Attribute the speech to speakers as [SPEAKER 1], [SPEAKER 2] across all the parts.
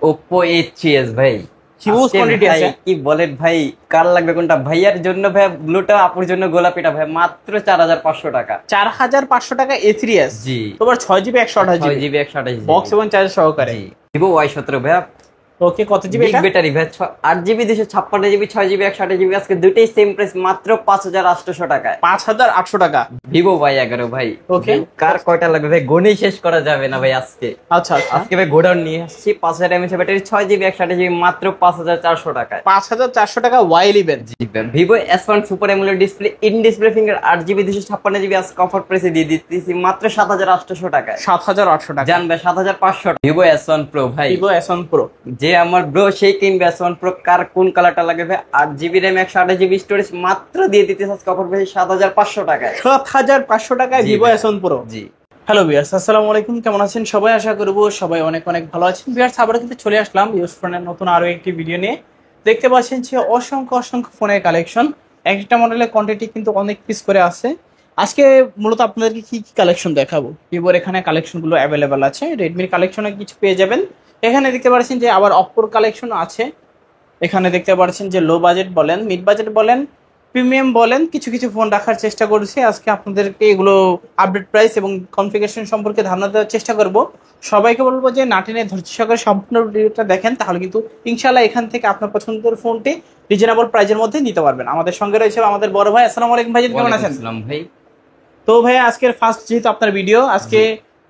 [SPEAKER 1] Oppo A3s ভাই।
[SPEAKER 2] Huge quantity আছে।
[SPEAKER 1] কি বলেন ভাই, কার লাগবে কোনটা? ভাইয়ার জন্য ভাই ব্লুটা, আপুর জন্য গোলাপিটা ভাই, মাত্র 4500 টাকা।
[SPEAKER 2] 4500 টাকা A3s।
[SPEAKER 1] জি।
[SPEAKER 2] তোমার 6GB 128GB
[SPEAKER 1] 6GB 128GB
[SPEAKER 2] box এবং চার্জ সহকারে।
[SPEAKER 1] জি। Vivo Y17 ভাইয়া।
[SPEAKER 2] ওকে, কত জিবি এটা?
[SPEAKER 1] ব্যাটারি ভাই, 8GB 256GB 6GB 128GB, আজকে দুটেই সেম প্রাইস, মাত্র 5800 টাকায়।
[SPEAKER 2] 5800 টাকা।
[SPEAKER 1] Vivo Y11 ভাই।
[SPEAKER 2] ওকে,
[SPEAKER 1] কার কয়টা লাগবে ভাই, গণেই শেষ করা যাবে না ভাই আজকে।
[SPEAKER 2] আচ্ছা আচ্ছা।
[SPEAKER 1] আজকে ভাই গোডাউন নিয়ে আসছি 5000 mAh ব্যাটারি, 6GB 128GB, মাত্র 5400 টাকায়।
[SPEAKER 2] 5400 টাকা Y11।
[SPEAKER 1] জি ভাই, Vivo S1 super AMOLED display, in display finger, 8GB 256GB, আজকে অফার প্রাইসে দিয়ে দিতেছি মাত্র 7800 টাকায়।
[SPEAKER 2] 7800 টাকা।
[SPEAKER 1] জান ভাই 7500। Vivo S1 Pro ভাই।
[SPEAKER 2] Vivo S1 Pro।
[SPEAKER 1] যে আমার ব্রো সেই কিনবে S1 Pro, কার কোন কালারটা লাগে ভাই? 8GB RAM 128GB স্টোরেজ, মাত্র দিয়ে দিতেছে আজকে অফার প্রাইসে 7500 টাকায়।
[SPEAKER 2] 7500 টাকায় Vivo S1 Pro।
[SPEAKER 1] জি।
[SPEAKER 2] হ্যালো ভিউয়ার্স, আসসালামু আলাইকুম। কেমন আছেন সবাই? আশা করব সবাই অনেক অনেক ভালো আছেন। ভিউয়ার্স, আবার কিন্তু চলে আসলাম ইউজ ফোনের নতুন আরো একটি ভিডিও নিয়ে। দেখতে পাচ্ছেন যে অসংখ্য ফোনের কালেকশন, একটা মডেলের কোয়ান্টিটি কিন্তু অনেক পিস করে আছে। আজকে মূলত আপনাদেরকে কি কি কালেকশন দেখাবো। ভিভোর এখানে কালেকশনগুলো অ্যাভেলেবেল আছে, রেডমির কালেকশনে কিছু পেয়ে যাবেন। এখানে দেখতে পাচ্ছেন যে আবার অপ্পোর কালেকশন আছে। এখানে দেখতে পাচ্ছেন যে লো বাজেট বলেন, মিড বাজেট বলেন, প্রিমিয়াম বলেন, কিছু কিছু ফোন রাখার চেষ্টা করছি। আজকে আপনাদেরকে এগুলো আপডেট প্রাইস এবং কনফিগারেশন সম্পর্কে ধারণা দেওয়ার চেষ্টা করব। সবাইকে বলবো যে নাটিনে ধৈর্য সহকারে সম্পূর্ণ ভিডিওটা দেখেন, তাহলে কিন্তু ইনশাআল্লাহ এখান থেকে আপনার পছন্দের ফোনটি রিজনেবল প্রাইসের মধ্যে নিতে পারবেন। আমাদের সঙ্গে রয়েছে আমাদের বড় ভাই। আসসালামু আলাইকুম ভাই, কেমন আছেন?
[SPEAKER 1] আসসালাম ভাই।
[SPEAKER 2] তো ভাই, আজকের ফার্স্ট যেহেতু আপনার ভিডিও, আজকে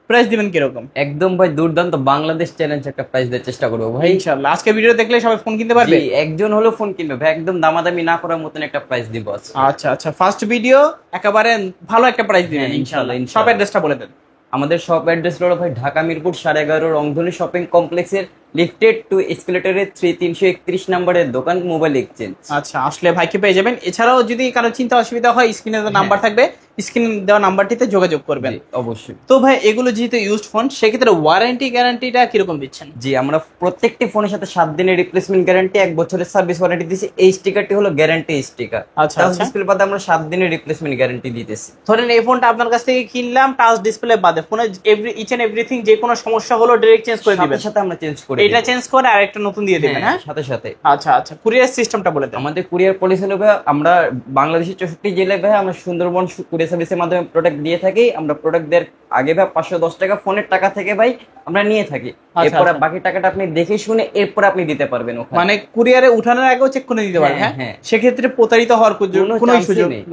[SPEAKER 2] প্রাইস দিবেন কিরকম?
[SPEAKER 1] একদম ভাই দুর্দান্ত বাংলাদেশ চ্যালেঞ্জ একটা প্রাইস দেওয়ার চেষ্টা করবো ভাই
[SPEAKER 2] ইনশাআল্লাহ। আজকে ভিডিও দেখলে সবাই ফোন কিনতে পারবে?
[SPEAKER 1] জি, একজন হলো ফোন কিনবে ভাই, একদম দামাদামি না করার মতন একটা প্রাইস দিব আজকে।
[SPEAKER 2] আচ্ছা আচ্ছা, ফার্স্ট ভিডিও একেবারে ভালো একটা প্রাইস দিবেন
[SPEAKER 1] হ্যাঁ,
[SPEAKER 2] ইনশাআল্লাহ।
[SPEAKER 1] ইনশাআল্লাহ।
[SPEAKER 2] সব অ্যাড্রেসটা বলে দেন।
[SPEAKER 1] আমাদের শপ অ্যাড্রেস হলো ভাই ঢাকা মিরপুর 11.5 রংধনু শপিং কমপ্লেক্সের লিফটেড টু এসকেলেটরের 331 নম্বরের দোকান, মোবাইল এক্সচেঞ্জ।
[SPEAKER 2] আচ্ছা, আসলে ভাইকে পেয়ে যাবেন। এছাড়াও যদি কারো চিন্তা অসুবিধা হয়, স্ক্রিনে দেওয়া নাম্বার থাকবে, স্ক্রিনে দেওয়া নাম্বারটিতে যোগাযোগ করবেন।
[SPEAKER 1] অবশ্যই।
[SPEAKER 2] তো ভাই, এগুলো যেহেতু ইউজড ফোন, সেক্ষেত্রে ওয়ারেন্টি গ্যারান্টিটা কিরকম দিচ্ছেন?
[SPEAKER 1] জি, আমরা প্রত্যেকটি ফোনের সাথে 7 দিনের রিপ্লেসমেন্ট গ্যারান্টি, 1 বছরের সার্ভিস ওয়ারেন্টি দিছি। এই স্টিকারটি হলো গ্যারান্টি স্টিকার।
[SPEAKER 2] আচ্ছা আচ্ছা।
[SPEAKER 1] ডিসপ্লে বাদে আমরা 7 দিনের রিপ্লেসমেন্ট গ্যারান্টি দিতেছি।
[SPEAKER 2] ধরেন এই ফোনটা আপনার কাছ থেকে কিনলাম, টাচ ডিসপ্লে বাদে ফোনের ইচ এন্ড এভরিথিং, যে কোনো সমস্যা হলো ডাইরেক্ট চেঞ্জ করে দিবেন?
[SPEAKER 1] সাথে আমরা চেঞ্জ করে
[SPEAKER 2] এটা চেঞ্জ করে আরেকটা নতুন দিয়ে দিবেন? হ্যাঁ,
[SPEAKER 1] সাথে সাথে।
[SPEAKER 2] আচ্ছা আচ্ছা। কুরিয়ার সিস্টেমটা বলে দেন।
[SPEAKER 1] আমাদের কুরিয়ার পলিসি হলো ভাই, আমরা বাংলাদেশের 64 জেলায় ভাই আমরা সুন্দরবন কুরিয়ার সার্ভিসের মাধ্যমে প্রোডাক্ট দিয়ে থাকি। আমরা প্রোডাক্ট দেওয়ার আগে ভাই 510 টাকা ফোনের টাকা থেকে ভাই আমরা নিয়ে থাকি। এরপর বাকি টাকাটা আপনি দেখে শুনে এরপর আপনি দিতে পারবেন ওখানে।
[SPEAKER 2] মানে কুরিয়ারে উঠানোর আগেও চেক করে দিতে পারবেন? হ্যাঁ, সেক্ষেত্রে প্রতারিত হওয়ার কোনো সুযোগ নেই।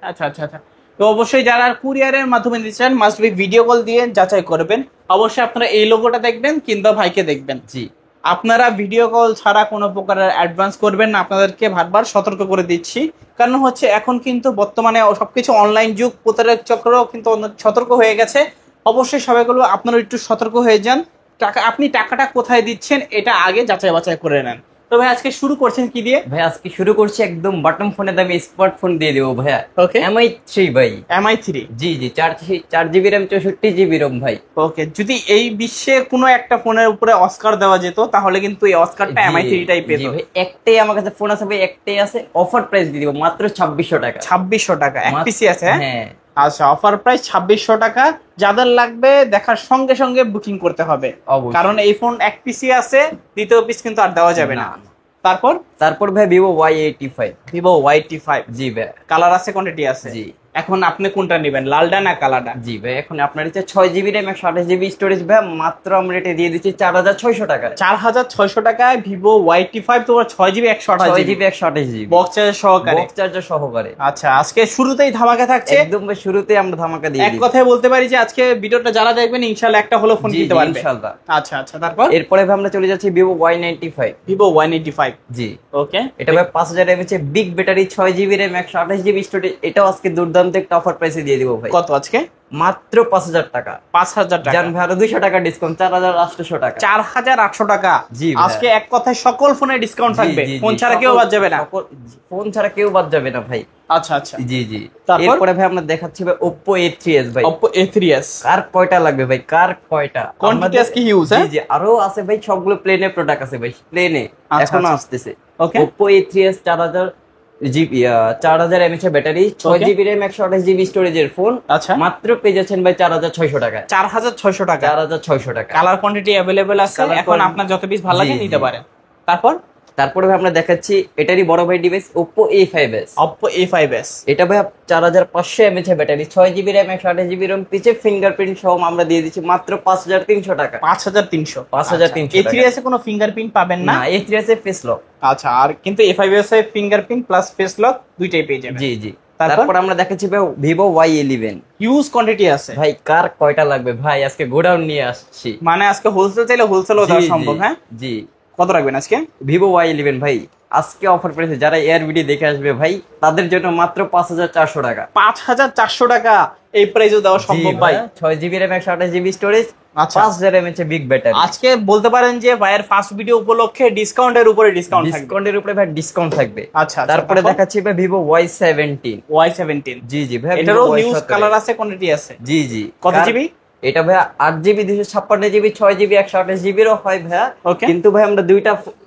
[SPEAKER 2] আচ্ছা আচ্ছা আচ্ছা। তো অবশ্যই যারা কুরিয়ারের মাধ্যমে দিতে চান, মাস্ট বি ভিডিও কল দিয়ে যাচাই করবেন। অবশ্যই আপনারা এই লোগোটা দেখবেন কিংবা ভাইকে দেখবেন।
[SPEAKER 1] জি,
[SPEAKER 2] আপনারা ভিডিও কল ছাড়া কোনো প্রকারের অ্যাডভান্স করবেন না, আপনাদেরকে বারবার সতর্ক করে দিচ্ছি। কারণ হচ্ছে এখন কিন্তু বর্তমানে সবকিছু অনলাইন যুগ, প্রতারক চক্রও কিন্তু সতর্ক হয়ে গেছে। অবশ্যই সবাইগুলো আপনারা একটু সতর্ক হয়ে যান। আপনি টাকাটা কোথায় দিচ্ছেন এটা আগে যাচাই বাছাই করে নেন। তো ভাই, আজকে শুরু করছেন কি দিয়ে?
[SPEAKER 1] ভাই আজকে শুরু করছি একদম বটম ফোনের দামে স্মার্টফোন দিয়ে দেবো ভাইয়া।
[SPEAKER 2] ওকে,
[SPEAKER 1] MI3 ভাই।
[SPEAKER 2] MI3।
[SPEAKER 1] জি জি, 4GB RAM 64GB ROM ভাই।
[SPEAKER 2] ওকে, যদি এই বিশ্বে কোনো একটা ফোনের উপরে অস্কার দেওয়া যেত, তাহলে কিন্তু এই অস্কারটা MI3 টাই পেত।
[SPEAKER 1] ভাই, একটাই আমার কাছে ফোন আছে ভাই, একটাই আছে, অফার প্রাইস দিয়ে দিব মাত্র 2600 টাকা।
[SPEAKER 2] 2600 টাকা এক পিসি আছে?
[SPEAKER 1] হ্যাঁ।
[SPEAKER 2] আচ্ছা, অফার প্রাইস 2600 টাকা। যাদের লাগবে দেখার সঙ্গে সঙ্গে বুকিং করতে হবে, কারণ এই ফোন এক পিসি আছে, দ্বিতীয় পিস কিন্তু আর দেওয়া যাবে না। তারপর
[SPEAKER 1] ভাই Vivo Y85।
[SPEAKER 2] Vivo Y85।
[SPEAKER 1] জি ভাই।
[SPEAKER 2] কালার আছে, কোয়ান্টিটি আছে?
[SPEAKER 1] জি।
[SPEAKER 2] এখন আপনি কোনটা নেবেন, লালটা না কালারটা?
[SPEAKER 1] জি ভাই, এখন আপনার ইচ্ছে 6GB RAM 128GB স্টোরেজ ভাই, মাত্র আমরা এটা দিয়ে দিচ্ছি 4600 টাকায়।
[SPEAKER 2] 4600 টাকায় Vivo Y85, তোমার 6GB
[SPEAKER 1] 128GB
[SPEAKER 2] বক্স চার্জার সহকারে। আচ্ছা, আজকে শুরুতেই ধামাকা থাকছে।
[SPEAKER 1] একদম ভাই, শুরুতেই আমরা ধামাকা দিয়ে
[SPEAKER 2] দিই। এক কথায় বলতে পারি যে আজকে ভিডিওটা যারা দেখবেন ইনশাআল্লাহ একটা হলো ফোন কিনতে পারবে
[SPEAKER 1] ইনশাআল্লাহ।
[SPEAKER 2] আচ্ছা আচ্ছা।
[SPEAKER 1] এরপরে ভাই আমরা চলে যাচ্ছি Vivo Y95।
[SPEAKER 2] Vivo Y95।
[SPEAKER 1] জি।
[SPEAKER 2] ওকে,
[SPEAKER 1] এটা ভাই 5000 mAh big battery, 6GB RAM 128GB storage. এটাও আজকে দুর্দান্ত একটা অফার প্রাইসে দিয়ে দিব ভাই।
[SPEAKER 2] কত আজকে?
[SPEAKER 1] মাত্র 5000 টাকা।
[SPEAKER 2] 5000 টাকা।
[SPEAKER 1] জান ভাই, আরো 200 টাকা ডিসকাউন্ট, 4800 টাকা।
[SPEAKER 2] 4800 টাকা।
[SPEAKER 1] জি,
[SPEAKER 2] আজকে এক কথায় সকল ফোনে ডিসকাউন্ট থাকবে, ফোন ছাড়া কেউ বাদ যাবে না।
[SPEAKER 1] ফোন ছাড়া কেউ বাদ যাবে না ভাই।
[SPEAKER 2] আচ্ছা আচ্ছা।
[SPEAKER 1] জি জি। এরপরে ভাই আমরা দেখাচ্ছি ভাই Oppo A3s ভাই।
[SPEAKER 2] Oppo A3s।
[SPEAKER 1] কার কয়টা লাগবে ভাই, কার কয়টা?
[SPEAKER 2] কোয়ান্টিটি আজকে হিউজ।
[SPEAKER 1] জি জি, আরো আছে ভাই, সবগুলো প্লেনে প্রোডাক্ট আছে ভাই, প্লেনে এখনো আসতেছে।
[SPEAKER 2] ওকে,
[SPEAKER 1] Oppo A3s 4000 GB 4000 mAh battery, 6 GB RAM, 128 GB স্টোরেজের ফোন।
[SPEAKER 2] আচ্ছা,
[SPEAKER 1] মাত্র পেয়ে যাচ্ছেন ভাই 4600 টাকা।
[SPEAKER 2] 4600 টাকা।
[SPEAKER 1] 4600 টাকা।
[SPEAKER 2] কালার কোয়ান্টিটি अवेलेबल আছে, এখন আপনার যত পিস ভালো লাগে নিতে পারেন।
[SPEAKER 1] তারপরে ভাই আমরা দেখাচ্ছি এটারই বড় ভাই device Oppo A5s।
[SPEAKER 2] Oppo A5s
[SPEAKER 1] এটা ভাই 4500 mAh battery, 6 GB RAM, 128 GB ROM, পিছে ফিঙ্গারপ্রিন্ট সহ আমরা দিয়ে দিচ্ছি মাত্র 5300 টাকা।
[SPEAKER 2] 5300।
[SPEAKER 1] 5300
[SPEAKER 2] A3s এ কোনো ফিঙ্গারপ্রিন্ট পাবেন না।
[SPEAKER 1] A3s এ ফেস লক।
[SPEAKER 2] আচ্ছা, আর কিন্তু A5s এ ফিঙ্গারপ্রিন্ট প্লাস ফেস লক দুইটাই পেয়ে যাবেন।
[SPEAKER 1] জি। তারপর আমরা দেখাচ্ছি ভাই Vivo Y11।
[SPEAKER 2] হিউজ কোয়ান্টিটি আছে
[SPEAKER 1] ভাই, কার কয়টা লাগবে ভাই, আজকে গোডাউন নিয়ে আসছি।
[SPEAKER 2] মানে আজকে হোলসেল চাইলে হোলসেলও দেওয়া সম্ভব। হ্যাঁ
[SPEAKER 1] জি।
[SPEAKER 2] কত রাখবেন আজকে?
[SPEAKER 1] Vivo Y11 ভাই আজকে অফার প্রাইসে যারা এয়ার ভিডিও দেখে আসবে ভাই তাদের জন্য মাত্র 5400 টাকা।
[SPEAKER 2] 5400 টাকা এই প্রাইসও দেওয়া সম্ভব ভাই।
[SPEAKER 1] 6 GB RAM, 128 GB স্টোরেজ,
[SPEAKER 2] আচ্ছা।
[SPEAKER 1] 5000 mAh বিগ ব্যাটারি।
[SPEAKER 2] আজকে বলতে পারেন যে ভাইয়ের ফার্স্ট ভিডিও উপলক্ষে ডিসকাউন্টের উপরে ডিসকাউন্ট থাকবে।
[SPEAKER 1] ডিসকাউন্টের উপরে ভাই ডিসকাউন্ট থাকবে।
[SPEAKER 2] আচ্ছা,
[SPEAKER 1] তারপরে দেখাচ্ছি ভাই Vivo Y17।
[SPEAKER 2] Y17
[SPEAKER 1] জি ভাই,
[SPEAKER 2] এটারও হিউজ কালার আছে, কোয়ান্টিটি আছে।
[SPEAKER 1] জি।
[SPEAKER 2] কত জিবি?
[SPEAKER 1] এটা ভাই 8 GB, 256 GB, 6 GB, 128 GB ও হয় ভাই।
[SPEAKER 2] ওকে,
[SPEAKER 1] কিন্তু ভাই আমরা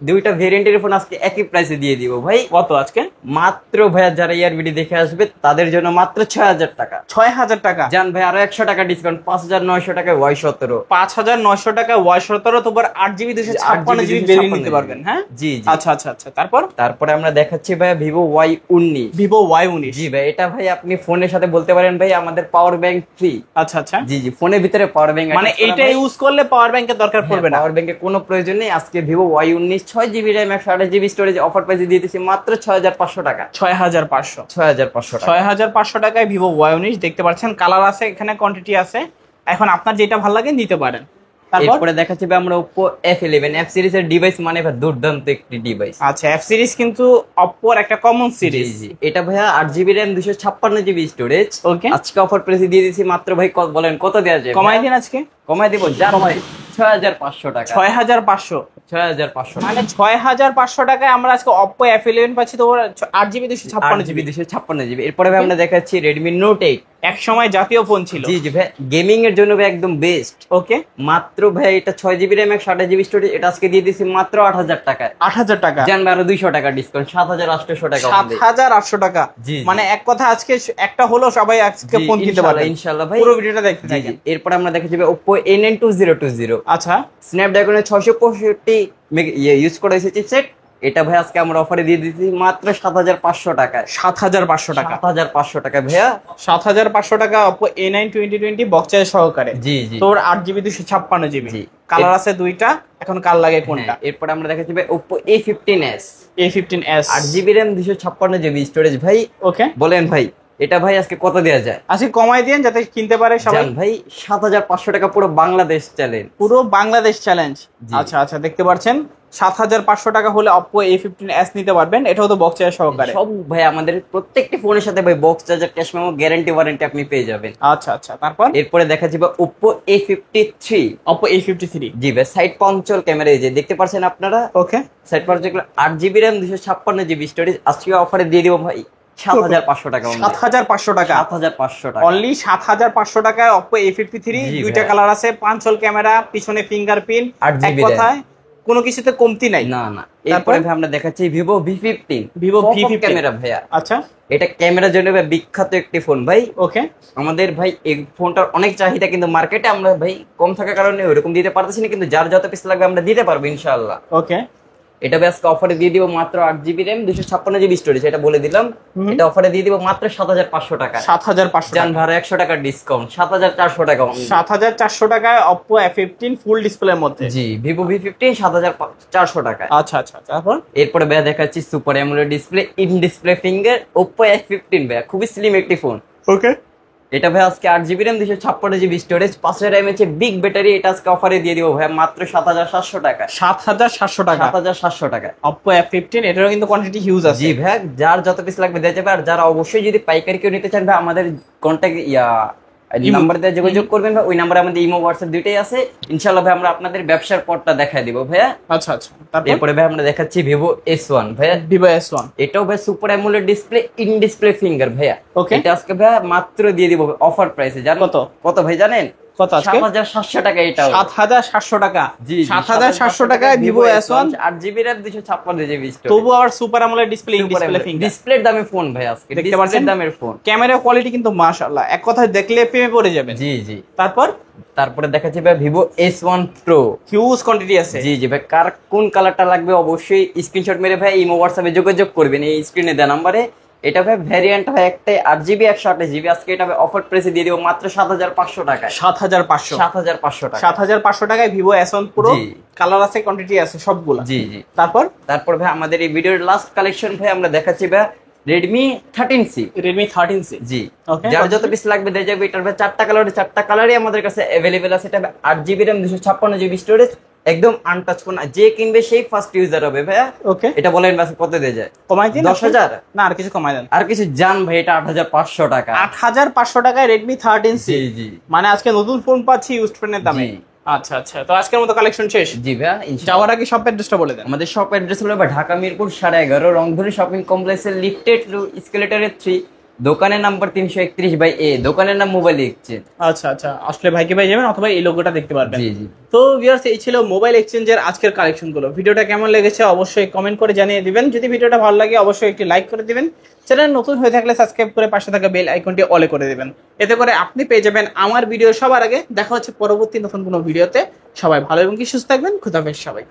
[SPEAKER 1] দুইটা ভেরিয়েন্টের ফোন আজকে একই প্রাইসে দিয়ে দিব ভাই।
[SPEAKER 2] কত আজকে?
[SPEAKER 1] মাত্র ভাই যারা ইয়ার ভিডিও দেখে আসবে তাদের জন্য মাত্র 6000 টাকা।
[SPEAKER 2] 6000 টাকা।
[SPEAKER 1] জান ভাই আরো 100 টাকা ডিসকাউন্ট, 5900 টাকায় Y17।
[SPEAKER 2] 5900 টাকা Y17, তোমার 8 GB 256 GB ভেরিয়েন্ট নিতে পারবেন। হ্যাঁ
[SPEAKER 1] জি।
[SPEAKER 2] আচ্ছা। তারপরে
[SPEAKER 1] আমরা দেখাচ্ছি ভাই Vivo Y19।
[SPEAKER 2] Vivo Y19।
[SPEAKER 1] জি ভাই, এটা ভাই আপনি ফোনের সাথে বলতে পারেন ভাই আমাদের পাওয়ার ব্যাংক ফ্রি।
[SPEAKER 2] আচ্ছা।
[SPEAKER 1] জি ফোনের ভিতরে পাওয়ার ব্যাংক,
[SPEAKER 2] মানে এইটা ইউজ করলে পাওয়ার ব্যাংকের দরকার পড়বে না।
[SPEAKER 1] পাওয়ার ব্যাংকের কোনো প্রয়োজন নেই। আজকে Vivo Y19 6 GB RAM, 128 GB storage offer প্রাইসে দিয়ে দিচ্ছি মাত্র 6500 টাকা।
[SPEAKER 2] 6500 টাকায় Vivo Y19 দেখতে পাচ্ছেন। কালার আছে, এখানে কোয়ান্টিটি আছে। এখন আপনার যেটা ভালো লাগে নিতে পারেন।
[SPEAKER 1] এরপরে দেখাচ্ছি ভাই আমরা Oppo F11। F সিরিজের ডিভাইস মানে ভাই দুর্দান্ত একটি ডিভাইস।
[SPEAKER 2] আচ্ছা, F সিরিজ কিন্তু Oppo এর একটা কমন সিরিজ।
[SPEAKER 1] জি। এটা ভাইয়া 8 GB RAM, 256 GB storage.
[SPEAKER 2] Okay,
[SPEAKER 1] আজকে অফার প্রাইসে দিয়ে দিচ্ছি মাত্র ভাই বলেন কত দেওয়া যায়?
[SPEAKER 2] কমাই দিন আজকে।
[SPEAKER 1] কমাই দিব, জান ভাই 6500 টাকা।
[SPEAKER 2] 6500 মানে 6500 টাকায় আমরা আজকে Oppo F11 পাচ্ছি। তো 8 GB
[SPEAKER 1] 256 GB। এরপরে ভাই আমরা দেখাচ্ছি Redmi Note 8।
[SPEAKER 2] এক সময় জাতীয় ফোন ছিল।
[SPEAKER 1] জি ভাই, গেমিং এর জন্য ভাই একদম বেস্ট।
[SPEAKER 2] ওকে,
[SPEAKER 1] মাত্র ভাই এটা 6 GB RAM, 128 GB স্টোরেজ। এটা আজকে দিয়ে দিছি মাত্র 8000 টাকায়।
[SPEAKER 2] 8000 টাকা।
[SPEAKER 1] জানবে আরো 200 টাকা ডিসকাউন্ট, 7800 টাকা।
[SPEAKER 2] 7800 টাকা।
[SPEAKER 1] জি।
[SPEAKER 2] মানে এক কথা আজকে একটা হলো সবাই আজকে ফোন কিনতে পারবে
[SPEAKER 1] ইনশাআল্লাহ ভাই।
[SPEAKER 2] পুরো ভিডিওটা দেখতে থাকেন।
[SPEAKER 1] এরপর আমরা দেখাচ্ছি ভাই Oppo A92020।
[SPEAKER 2] আচ্ছা,
[SPEAKER 1] স্ন্যাপড্রাগন 665 ইউজ করা হয়েছে চিপসেট। এটা ভাই আজকে আমরা অফারে দিয়ে দিচ্ছি মাত্র 7500 টাকায়।
[SPEAKER 2] 7500 টাকা।
[SPEAKER 1] 7500 টাকা ভাইয়া।
[SPEAKER 2] 7500 টাকা Oppo A9 2020 বক্স চার্জ সহকারে।
[SPEAKER 1] জি।
[SPEAKER 2] তোর 8 GB 256 GB। কালার আছে দুইটা, এখন কার লাগে কোনটা?
[SPEAKER 1] এরপর আমরা দেখাচ্ছি ভাই Oppo A15s।
[SPEAKER 2] A15s
[SPEAKER 1] 8 GB RAM, 256 GB storage ভাই।
[SPEAKER 2] ওকে,
[SPEAKER 1] বলেন ভাই এটা ভাই আজকে কত দেওয়া যায়?
[SPEAKER 2] আজকে কমাই দেন যাতে কিনতে পারে সবাই।
[SPEAKER 1] জান ভাই 7500 টাকা, পুরো বাংলাদেশ চ্যালেঞ্জ।
[SPEAKER 2] পুরো বাংলাদেশ চ্যালেঞ্জ। আচ্ছা, দেখতে পাচ্ছেন 7500 টাকা হলে Oppo A15s নিতে পারবেন। এটাও তো বক্স চার্জ সহকারে।
[SPEAKER 1] সব ভাই আমাদের প্রত্যেকটি ফোনের সাথে ভাই box charger, cash memo, guarantee warranty আপনি পেয়ে যাবেন।
[SPEAKER 2] আচ্ছা, তারপর
[SPEAKER 1] এরপরে দেখাচ্ছি ভাই Oppo A53।
[SPEAKER 2] Oppo A53।
[SPEAKER 1] জি ভাই, সাইড পঞ্চল ক্যামেরা এই যে দেখতে পাচ্ছেন আপনারা।
[SPEAKER 2] ওকে,
[SPEAKER 1] সাইড পঞ্চল 8 GB RAM, 256 GB স্টোরেজ। আজকে অফারে দিয়ে দিব ভাই 7500 টাকা।
[SPEAKER 2] 7500 টাকা।
[SPEAKER 1] 7500 টাকা
[SPEAKER 2] অনলি 7500 টাকায় Oppo A53। দুইটা কালার আছে, পাঁচল ক্যামেরা, পিছনে ফিঙ্গারপ্রিন্ট।
[SPEAKER 1] 8
[SPEAKER 2] এক
[SPEAKER 1] GB
[SPEAKER 2] কথায় কোনো কিছুতে কমতি নাই।
[SPEAKER 1] না। এরপরে ভাই আমরা দেখাচ্ছি Vivo V15।
[SPEAKER 2] Vivo V15
[SPEAKER 1] camera ভাইয়া।
[SPEAKER 2] আচ্ছা,
[SPEAKER 1] এটা ক্যামেরার জন্য ভাই বিখ্যাত একটি ফোন ভাই।
[SPEAKER 2] ওকে,
[SPEAKER 1] আমাদের ভাই এই ফোনটার অনেক চাহিদা, কিন্তু মার্কেটে আমরা ভাই কম থাকার কারণে ওরকম দিতে পারতেছি না, কিন্তু যার যত পিস লাগবে আমরা দিতে পারবো ইনশাআল্লাহ।
[SPEAKER 2] ওকে,
[SPEAKER 1] এটা ভাই আজকে অফারে দিয়ে দিব মাত্র 8 GB RAM, 256 GB স্টোরেজ। এটা বলে দিলাম। এটা অফারে দিয়ে দিব মাত্র 7500 টাকা।
[SPEAKER 2] 7500
[SPEAKER 1] জান ভাড়া 100 টাকা ডিসকাউন্ট, 7400 টাকা।
[SPEAKER 2] 7400 টাকায় Oppo F15 ফুল ডিসপ্লের মধ্যে।
[SPEAKER 1] জি, Vivo V15 7400 টাকা।
[SPEAKER 2] আচ্ছা, তারপর
[SPEAKER 1] এরপরে ভাই দেখাচ্ছি super AMOLED display, in display finger Oppo F15 ভাই, খুবই স্লিম একটি ফোন।
[SPEAKER 2] ওকে,
[SPEAKER 1] এটা ভাই আজকে 8 GB RAM, 256 GB storage, 5000 mAh big battery. এটা আজকে অফারে দিয়ে দিব ভাই মাত্র 7700 টাকা।
[SPEAKER 2] 7700 টাকা।
[SPEAKER 1] 7700 টাকা
[SPEAKER 2] Oppo F15। এটারও কিন্তু কোয়ান্টিটি হিউজ আছে।
[SPEAKER 1] জি ভাই, যার যত পিস লাগবে দেওয়া যাবে। আর যারা অবশ্যই যদি পাইকারি কেউ নিতে চান ভাই, আমাদের কন্ট্যাক্ট নাম্বার দিয়ে যোগাযোগ করবেন ভাই। ওই নাম্বারে আমাদের ইমো হোয়াটসঅ্যাপ দুইটাই আছে। ইনশাআল্লাহ ভাই আমরা আপনাদের ব্যবসার পথটা দেখায় দিব ভাইয়া।
[SPEAKER 2] আচ্ছা, তারপর
[SPEAKER 1] এরপরে ভাই আমরা দেখাচ্ছি Vivo S1 ভাইয়া।
[SPEAKER 2] Vivo S1
[SPEAKER 1] এটাও ভাই super AMOLED display, in display finger ভাইয়া।
[SPEAKER 2] ওকে,
[SPEAKER 1] এটা আজকে ভাই মাত্র দিয়ে দিব অফার প্রাইসে। জানেন
[SPEAKER 2] কত
[SPEAKER 1] ভাই জানেন?
[SPEAKER 2] কত আজকে?
[SPEAKER 1] 7700 টাকা এটা।
[SPEAKER 2] 7700 টাকা।
[SPEAKER 1] জি
[SPEAKER 2] 7700 টাকায় Vivo S1
[SPEAKER 1] 8GB RAM 256GB storage.
[SPEAKER 2] তবু আর super AMOLED display, display finger.
[SPEAKER 1] ডিসপ্লের দামে ফোন ভাই আজকে।
[SPEAKER 2] দেখতে পাচ্ছেন
[SPEAKER 1] ডিসপ্লের দামের ফোন।
[SPEAKER 2] ক্যামেরা কোয়ালিটি কিন্তু মাশাআল্লাহ, এক কথায় দেখলে প্রেমে পড়ে যাবেন।
[SPEAKER 1] জি জি।
[SPEAKER 2] তারপরে
[SPEAKER 1] দেখাচ্ছি ভাই Vivo S1 Pro।
[SPEAKER 2] Huge quantity আছে।
[SPEAKER 1] জি জি ভাই, কার কোন কালারটা লাগবে অবশ্যই স্ক্রিনশট মেরে ভাই ইমো হোয়াটসঅ্যাপে যোগাযোগ করবেন এই স্ক্রিনে দেওয়া নাম্বারে। এটা ভাই ভ্যারিয়েন্ট ভাই একটাই 8GB 128GB। আজকে এটা ভাই অফার প্রাইসে দিয়ে দিব মাত্র 7500 টাকায়।
[SPEAKER 2] 7500
[SPEAKER 1] টাকা।
[SPEAKER 2] 7500 টাকায় Vivo S1 Pro।
[SPEAKER 1] জি।
[SPEAKER 2] কালার আছে, কোয়ান্টিটি আছে সবগুলা।
[SPEAKER 1] জি জি।
[SPEAKER 2] তারপর
[SPEAKER 1] ভাই আমাদের এই ভিডিওর লাস্ট কালেকশন ভাই আমরা দেখাচ্ছি ভাই Redmi 13C।
[SPEAKER 2] Redmi 13C।
[SPEAKER 1] জি।
[SPEAKER 2] ওকে।
[SPEAKER 1] যার যত পিস লাগবে দিয়ে যাবে। এটার ভাই 4টা কালার, 4টা কালারই আমাদের কাছে अवेलेबल আছে। এটা 8GB RAM 256GB স্টোরেজ, একদম আনটাচ ফোন। যে কিনবে সেই ফার্স্ট ইউজার হবে ভাইয়া।
[SPEAKER 2] ওকে।
[SPEAKER 1] এটা বলেন বাস কত দিয়ে যায়?
[SPEAKER 2] কমাই দিন
[SPEAKER 1] 10000
[SPEAKER 2] না আর কিছু কমাই দেন।
[SPEAKER 1] আর কিছু জান ভাই, এটা 8500 টাকা।
[SPEAKER 2] 8500 টাকায় Redmi 13C।
[SPEAKER 1] জি জি।
[SPEAKER 2] মানে আজকে নতুন ফোন পাচ্ছি ইউজড ফোনের দামে।
[SPEAKER 1] জি।
[SPEAKER 2] আচ্ছা আচ্ছা, তো আজকের মতো কালেকশন শেষ।
[SPEAKER 1] জি ভাইয়া ইনশাআল্লাহ।
[SPEAKER 2] যাওয়ার আগে শপ অ্যাড্রেসটা বলে দেন।
[SPEAKER 1] আমাদের শপ অ্যাড্রেস হলো ঢাকা মিরপুর 11.5 রংধনু শপিং কমপ্লেক্সের লিফটেড এসকেলেটরের 3, দোকানের নাম্বার 331/A, দোকানের নাম মোবাইল এক্সচেঞ্জ।
[SPEAKER 2] আচ্ছা আচ্ছা, আসলে ভাইকে পেয়ে যাবেন অথবা এই লোগোটা দেখতে পারবেন।
[SPEAKER 1] জি জি।
[SPEAKER 2] তো ভিউয়ার্স, এই ছিল মোবাইল এক্সচেঞ্জের আজকের কালেকশন গুলো। ভিডিওটা কেমন লেগেছে অবশ্যই কমেন্ট করে জানিয়ে দিবেন। যদি ভিডিওটা ভালো লাগে অবশ্যই একটি লাইক করে দিবেন। চ্যানেল নতুন হয়ে থাকলে সাবস্ক্রাইব করে পাশে থাকা বেল আইকনটি অলে করে দিবেন। এতে করে আপনি পেয়ে যাবেন আমার ভিডিও সবার আগে। দেখা হচ্ছে পরবর্তী নতুন কোনো ভিডিওতে। সবাই ভালো এবং সুস্থ থাকবেন। খুদা হাফেজ সবাই।